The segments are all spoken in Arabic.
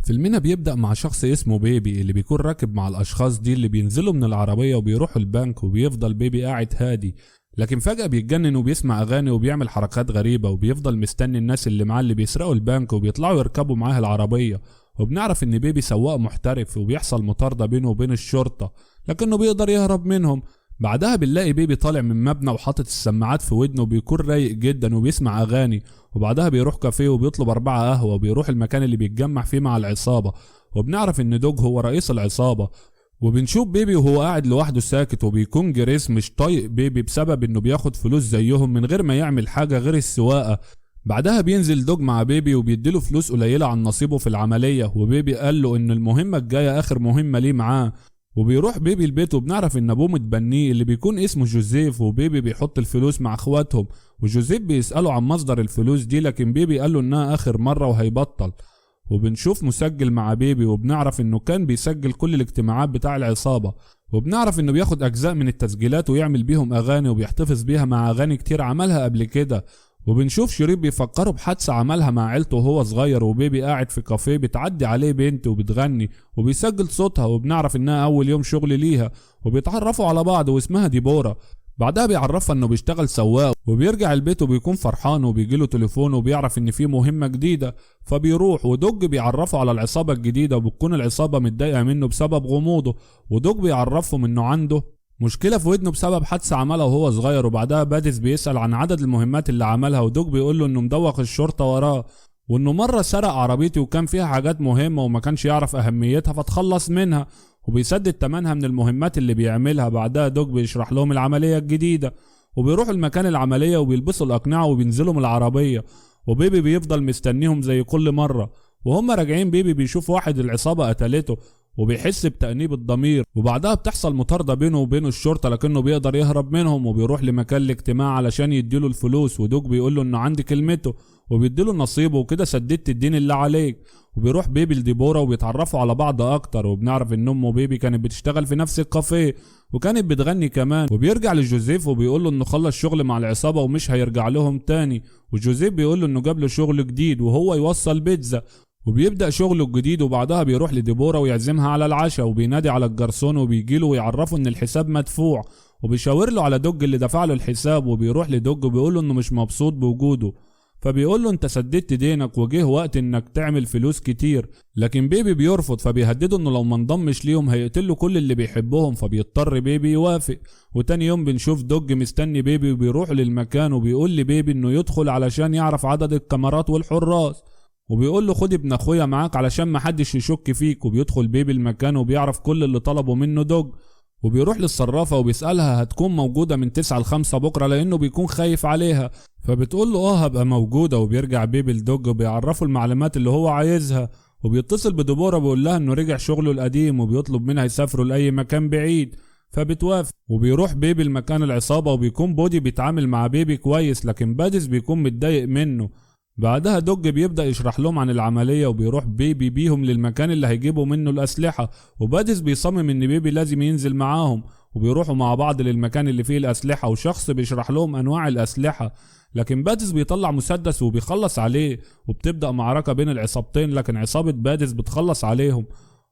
فيلمنا بيبدأ مع شخص اسمه بيبي اللي بيكون راكب مع الأشخاص دي اللي بينزلوا من العربية وبيروحوا البنك، وبيفضل بيبي قاعد هادي، لكن فجأة بيتجنن وبيسمع أغاني وبيعمل حركات غريبة، وبيفضل مستني الناس اللي معاه اللي بيسرقوا البنك وبيطلعوا يركبوا معاه العربية. وبنعرف إن بيبي سواق محترف وبيحصل مطاردة بينه وبين الشرطة، لكنه بيقدر يهرب منهم. بعدها بنلاقي بيبي طالع من مبنى وحاطط السماعات في ودنه وبيكون رايق جدا وبيسمع أغاني، وبعدها بيروح كافيه وبيطلب 4 قهوة وبيروح المكان اللي بيتجمع فيه مع العصابة. وبنعرف إن دوج هو رئيس العصابة. وبنشوف بيبي وهو قاعد لوحده ساكت، وبيكون جريس مش طايق بيبي بسبب انه بياخد فلوس زيهم من غير ما يعمل حاجة غير السواقة. بعدها بينزل دوج مع بيبي وبيديله فلوس قليلة عن نصيبه في العملية، وبيبي قال له ان المهمة الجاية اخر مهمة ليه معاه. وبيروح بيبي البيت وبنعرف ان ابوه متبنيه اللي بيكون اسمه جوزيف، وبيبي بيحط الفلوس مع اخواتهم، وجوزيف بيسأله عن مصدر الفلوس دي، لكن بيبي قال له انها اخر مرة وهيبطل. وبنشوف مسجل مع بيبي وبنعرف انه كان بيسجل كل الاجتماعات بتاع العصابة، وبنعرف انه بياخد اجزاء من التسجيلات ويعمل بيهم اغاني وبيحتفظ بيها مع اغاني كتير عملها قبل كده. وبنشوف شريف بيفكره بحادثة عملها مع عيلته وهو صغير، وبيبي قاعد في كافيه بتعدي عليه بنت وبتغني وبيسجل صوتها، وبنعرف انها اول يوم شغل ليها، وبيتعرفوا على بعض واسمها ديبورا. بعدها بيعرفها انه بيشتغل سواق، وبيرجع البيت وبيكون فرحان وبيجيله تليفون وبيعرف ان في مهمة جديدة، فبيروح. ودوج بيعرفه على العصابة الجديدة، وبتكون العصابة متضايقة منه بسبب غموضه، ودوج بيعرفهم انه عنده مشكلة في ودنه بسبب حادثة عملها وهو صغير. وبعدها باديس بيسأل عن عدد المهمات اللي عملها، ودوج بيقول له انه مدوخ الشرطة وراه، وانه مرة سرق عربيتي وكان فيها حاجات مهمة وما كانش يعرف اهميتها فتخلص منها، وبيسدد تمنها من المهمات اللي بيعملها. بعدها دوج بيشرح لهم العملية الجديدة، وبيروحوا المكان العملية وبيلبسوا الأقنعة وبينزلوا من العربية، وبيبي بيفضل مستنيهم زي كل مرة. وهم راجعين بيبي بيشوف واحد العصابة قتلته وبيحس بتأنيب الضمير، وبعدها بتحصل مطاردة بينه وبين الشرطة لكنه بيقدر يهرب منهم، وبيروح لمكان الاجتماع علشان يديله الفلوس، ودوج بيقول له انه عندي كلمته وبيديله نصيبه، وكده سددت الدين اللي عليك. وبيروح بيبي لديبورا وبيتعرفوا على بعض اكتر، وبنعرف ان ام بيبي كانت بتشتغل في نفس الكافيه وكانت بتغني كمان. وبيرجع لجوزيف وبيقول له انه خلص شغل مع العصابة ومش هيرجع لهم تاني، وجوزيف بيقول له انه جاب له شغل جديد وهو يوصل بيتزا، وبيبدأ شغله الجديد. وبعدها بيروح لديبورا ويعزمها على العشاء، وبينادي على الجرسون وبيجيله ويعرفه ان الحساب مدفوع، وبيشاور له على دوج اللي دفع له الحساب. وبيروح لدوج وبيقول له انه مش مبسوط بوجوده، فبيقول له انت سددت دينك وجه وقت انك تعمل فلوس كتير، لكن بيبي بيرفض، فبيهدده انه لو ما انضمش ليهم هيقتله كل اللي بيحبهم، فبيضطر بيبي يوافق. وتاني يوم بنشوف دوج مستني بيبي وبيروح للمكان، وبيقول لبيبي انه يدخل علشان يعرف عدد الكاميرات والحراس، وبيقول له خد ابن اخويا معاك علشان محدش يشك فيك. وبيدخل بيبي المكان وبيعرف كل اللي طلبوا منه دوج، وبيروح للصرافة وبيسألها هتكون موجودة من 9 ل5 بكرة لأنه بيكون خايف عليها، فبتقول له هبقى موجودة. وبيرجع بيبي لدوج وبيعرفه المعلومات اللي هو عايزها، وبيتصل بديبورا بيقول لها انه رجع شغله القديم وبيطلب منها يسافروا لأي مكان بعيد، فبتوافق. وبيروح بيبي المكان العصابة، وبيكون بودي بيتعامل مع بيبي كويس، لكن باديس بيكون متضايق منه. بعدها دوج بيبدأ يشرح لهم عن العملية، وبيروح بيبي بيهم للمكان اللي هيجيبوا منه الأسلحة، وباديس بيصمم ان بيبي لازم ينزل معاهم، وبيروحوا مع بعض للمكان اللي فيه الأسلحة، وشخص بيشرح لهم أنواع الأسلحة، لكن باديس بيطلع مسدس وبيخلص عليه، وبتبدأ معركة بين العصابتين، لكن عصابة باديس بتخلص عليهم،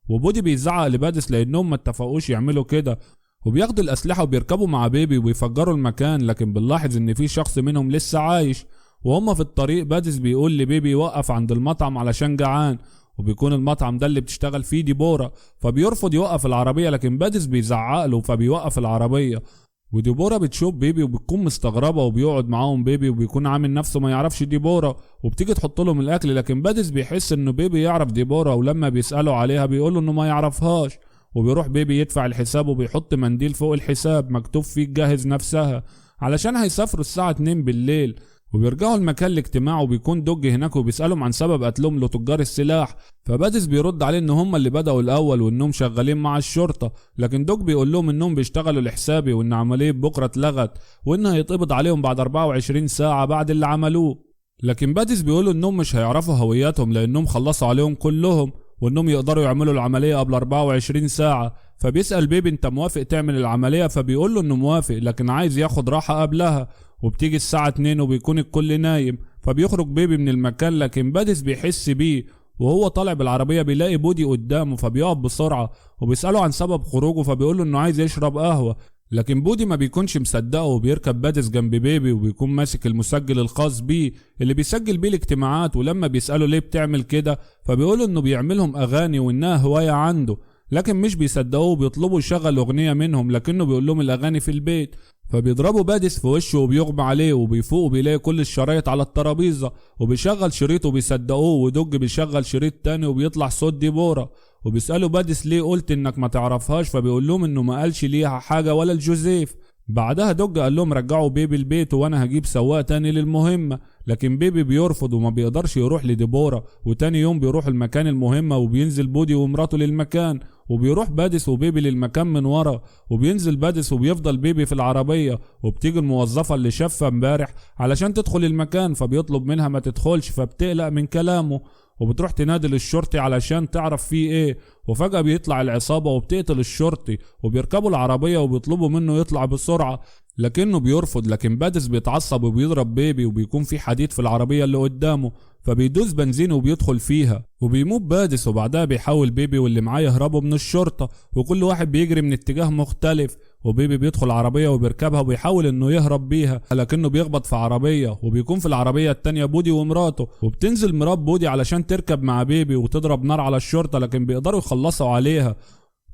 وبودي بيزعق لباديس لأنهم ما اتفقوش يعملوا كده، وبياخدوا الأسلحة وبيركبوا مع بيبي وبيفجروا المكان، لكن بنلاحظ ان في شخص منهم لسه عايش. وهم في الطريق باديس بيقول لبيبي يوقف عند المطعم علشان جعان، وبيكون المطعم ده اللي بتشتغل فيه ديبورا، فبيرفض يوقف العربية، لكن باديس بيزعق له فبيوقف العربية. وديبورا بتشوف بيبي وبتكون مستغربة، وبيقعد معاهم بيبي وبيكون عامل نفسه ما يعرفش ديبورا، وبتيجي تحط لهم الاكل، لكن باديس بيحس انه بيبي يعرف ديبورا، ولما بيسألوا عليها بيقولوا انه ما يعرفهاش. وبيروح بيبي يدفع الحساب وبيحط منديل فوق الحساب مكتوب فيه جهز نفسها علشان هيسافروا الساعة 2 بالليل. وبيرجعوا المكان الاجتماع، وبيكون دوج هناك وبيسألهم عن سبب قتلهم لتجار السلاح، فباديس بيرد عليه ان هم اللي بدأوا الاول وانهم شغالين مع الشرطة، لكن دوج بيقول لهم انهم بيشتغلوا لحسابي وان عملية بكرة اتلغت وانها هيتقبض عليهم بعد 24 ساعة بعد اللي عملوه، لكن باديس بيقولوا انهم مش هيعرفوا هوياتهم لانهم خلصوا عليهم كلهم وانهم يقدروا يعملوا العملية قبل 24 ساعة. فبيسأل بيبي انت موافق تعمل العملية، فبيقول له انه موافق لكن عايز ياخد راحة قبلها، وبتيجي الساعة 2 وبيكون الكل نايم، فبيخرج بيبي من المكان، لكن باديس بيحس بيه وهو طالع بالعربية بيلاقي بودي قدامه، فبيقف بسرعة وبيسأله عن سبب خروجه، فبيقوله انه عايز يشرب قهوة. لكن بودي ما بيكونش مصدقه وبيركب بادس جنب بيبي، وبيكون ماسك المسجل الخاص بيه اللي بيسجل بيه الاجتماعات. ولما بيسأله ليه بتعمل كده، فبيقوله انه بيعملهم اغاني وانها هواية عنده. لكن مش بيصدقوه وبيطلبوا يشغل اغنية منهم، لكنه بيقول لهم الاغاني في البيت. فبيضربوا بادس في وشه وبيغمى عليه، وبيفوق وبيلاقي كل الشرايط على الترابيزة، وبيشغل شريط وبيصدقوه. ودوج بيشغل شريط تاني وبيطلع صوت ديبورا، وبيسألوا بادس ليه قلت انك ما تعرفهاش، فبيقول لهم انه ما قالش ليها حاجة ولا لجوزيف. بعدها دوج قال لهم رجعوا بيبي البيت وانا هجيب سواق تاني للمهمة. لكن بيبي بيرفض وما بيقدرش يروح لديبورا. وتاني يوم بيروح المكان المهمة، وبينزل بودي ومراته للمكان، وبيروح بادس وبيبي للمكان من ورا. وبينزل بادس وبيفضل بيبي في العربية، وبتيجي الموظفة اللي شافها امبارح علشان تدخل المكان، فبيطلب منها ما تدخلش، فبتقلق من كلامه وبتروح تنادي للشرطي علشان تعرف فيه ايه. وفجأة بيطلع العصابة وبتقتل الشرطي، وبيركبوا العربية وبيطلبوا منه يطلع بسرعة، لكنه بيرفض. لكن بادس بيتعصب وبيضرب بيبي، وبيكون في حديد في العربية اللي قدامه، فبيدوس بنزين وبيدخل فيها وبيموت بادس. وبعدها بيحاول بيبي واللي معاه يهربوا من الشرطة، وكل واحد بيجري من اتجاه مختلف. وبيبي بيدخل عربية وبيركبها وبيحاول انه يهرب بيها، لكنه بيخبط في عربية، وبيكون في العربية التانية بودي ومراته. وبتنزل مرات بودي علشان تركب مع بيبي وتضرب نار على الشرطة، لكن بيقدروا يخلصوا عليها.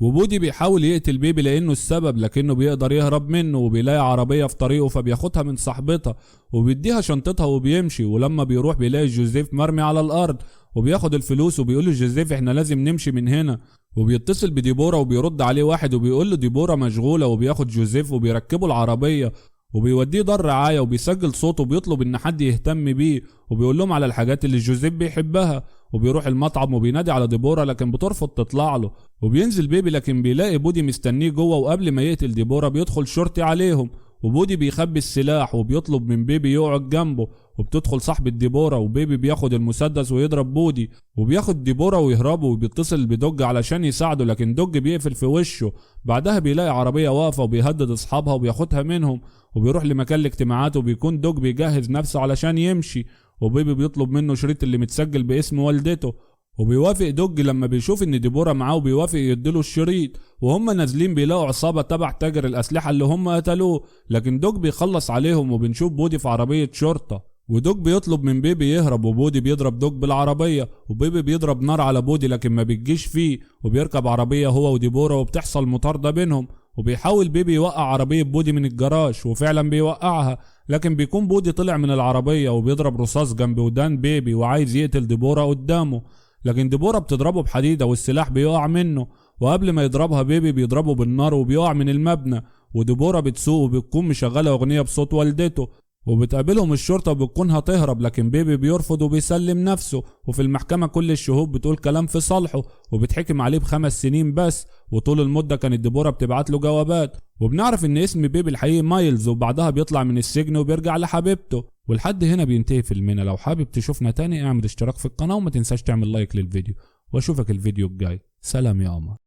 وبودي بيحاول يقتل بيبي لانه السبب، لكنه بيقدر يهرب منه، وبيلاقي عربية في طريقه فبياخدها من صاحبتها وبيديها شنطتها وبيمشي. ولما بيروح بيلاقي جوزيف مرمي على الارض، وبياخد الفلوس وبيقول لجوزيف احنا لازم نمشي من هنا. وبيتصل بديبورا وبيرد عليه واحد وبيقول له ديبورا مشغولة، وبياخد جوزيف وبيركبه العربية وبيوديه دار رعاية، وبيسجل صوته وبيطلب ان حد يهتم بيه، وبيقول لهم على الحاجات اللي جوزيف بيحبها. وبيروح المطعم وبينادي على ديبورا، لكن بترفض تطلع له. وبينزل بيبي، لكن بيلاقي بودي مستنيه جوه، وقبل ما يقتل ديبورا بيدخل شرطي عليهم. وبودي بيخبي السلاح وبيطلب من بيبي يقعد جنبه، وبتدخل صاحبة ديبورا، وبيبي بياخد المسدس ويضرب بودي، وبياخد ديبورا ويهربوا. وبيتصل بدوج علشان يساعده، لكن دوج بيقفل في وشه. بعدها بيلاقي عربية واقفة وبيهدد اصحابها وبياخدها منهم، وبيروح لمكان الاجتماعات، وبيكون دوج بيجهز نفسه علشان يمشي. وبيبي بيطلب منه شريط اللي متسجل باسم والدته، وبيوافق دوج لما بيشوف ان ديبورا معاه، وبيوافق يديله الشريط. وهم نازلين بيلاقوا عصابة تبع تاجر الأسلحة اللي هم قتلوه، لكن دوج بيخلص عليهم. وبنشوف بودي في عربية شرطة، ودوج بيطلب من بيبي يهرب، وبودي بيضرب دوج بالعربية، وبيبي بيضرب نار على بودي لكن ما بيجيش فيه. وبيركب عربية هو وديبورا، وبتحصل مطاردة بينهم. وبيحاول بيبي يوقع عربية بودي من الجراج، وفعلا بيوقعها، لكن بيكون بودي طلع من العربية وبيضرب رصاص جنب ودان بيبي وعايز يقتل ديبورا قدامه. لكن ديبورا بتضربه بحديدة والسلاح بيقع منه، وقبل ما يضربها بيبي بيضربه بالنار وبيقع من المبنى. وديبورا بتسوق وبتكون مشغلة أغنية بصوت والدته، وبتقابلهم الشرطة وبتكون هتهرب، لكن بيبي بيرفض وبيسلم نفسه. وفي المحكمة كل الشهود بتقول كلام في صالحه، وبتحكم عليه ب5 سنين بس. وطول المدة كانت ديبورا بتبعت له جوابات. وبنعرف ان اسم بيبي الحقيقي مايلز، وبعدها بيطلع من السجن وبيرجع لحبيبته. ولحد هنا بينتهي فيلمنا. لو حابب تشوفنا تاني اعمل اشتراك في القناة، وما تنساش تعمل لايك للفيديو، واشوفك الفيديو الجاي. سلام يا قمر.